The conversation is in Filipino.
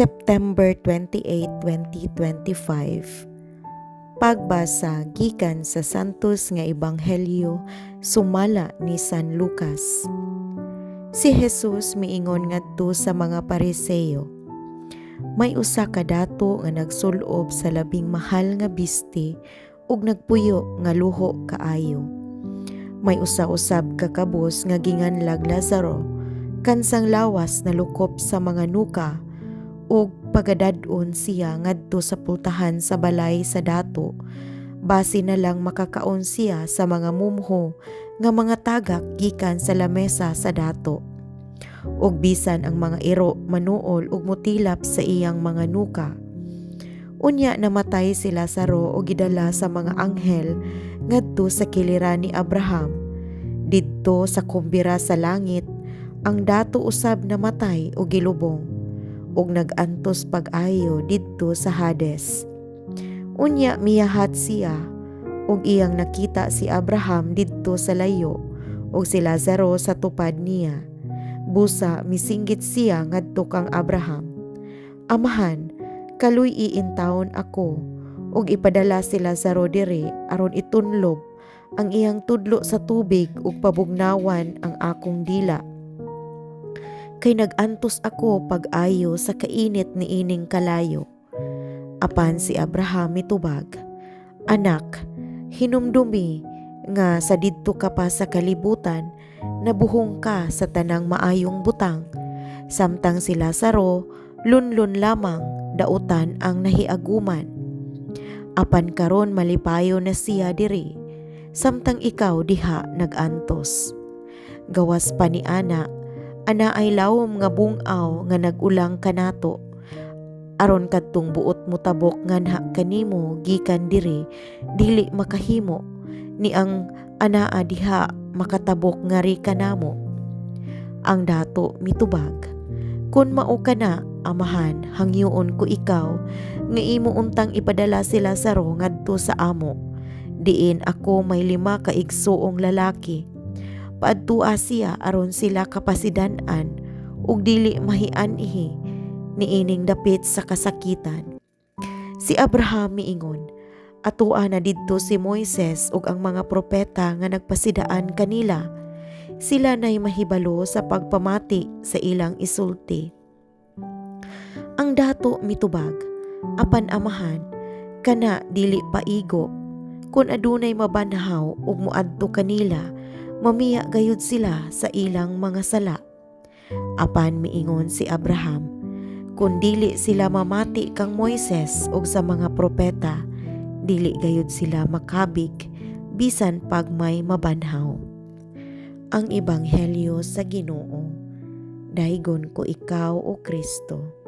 September 28, 2025. Pagbasa gikan sa Santos nga Ebanghelyo sumala ni San Lucas. Si Jesus miingon ngadto sa mga Pariseo, may usa ka dato nga nagsulob sa labing mahal nga biste ug nagpuyo nga luho kaayo. May usa-usab ka kabus nga ginganlag Lazaro, kansang lawas na lukop sa mga nuka, ug pagadad-on siya ngadto sa pultahan sa balay sa dato, base na lang makakaon siya sa mga mumho nga mga tagak gikan sa lamesa sa dato. Ug bisan ang mga iro manuol ug mutilap sa iyang mga nuka. Unya namatay si Lazaro ug gidala sa mga anghel ngadto sa kiliran ni Abraham. Didto sa kumbira sa langit, ang dato usab namatay ug gilubong, ug nagantos pag-ayo didto sa Hades. Unya miyahat siya, ug iyang nakita si Abraham didto sa layo, ug si Lazaro sa tupad niya. Busa misinggit siya ngadto kang Abraham, Amahan, kaluy iintawon ako, ug ipadala si Lazaro diri aron itunlob ang iyang tudlo sa tubig ug pabugnawan ang akong dila. Kay nagantos ako pag-ayo sa kainit ni ining kalayo. Apan si Abraham mitubag, Anak, hinumdumi nga sa didto ka pa sa kalibutan, nabuhong ka sa tanang maayong butang, samtang si Lazaro lunlun lamang dautan ang nahiaguman. Apan karon malipayo na siya diri, samtang ikaw diha nagantos. Gawas pa ni ana ay lawom nga bungaw nga nagulang kanato, aron kadtong buot mutabok nganha kanimo gikan diri dili makahimo, ni ang anaa diha makatabok ngari kanamo. Ang dato mitubag, kun mao kana, Amahan, hangyoon ko ikaw nga imo untang ipadala si Lazaro ngadto sa amo, diin ako may 5 ka igsuong lalaki. Paadtua siya aron sila kapasidan-an ug dili mahian-ihi niining dapit sa kasakitan. Si Abraham miingon, atua na didto si Moises ug ang mga propeta nga nagpasidaan kanila. Sila nay mahibalo sa pagpamati sa ilang isulti. Ang dato mitubag, Apan Amahan, kana dili paigo. Kun adunay mabanhaw ug muadto kanila, mamiya gayud sila sa ilang mga sala. Apan miingon si Abraham, kun dili sila mamati kang Moises ug sa mga propeta, dili gayud sila makabig bisan pag may mabanhaw. Ang Ebanghelyo sa Ginoo. Daygon ko ikaw, O Kristo.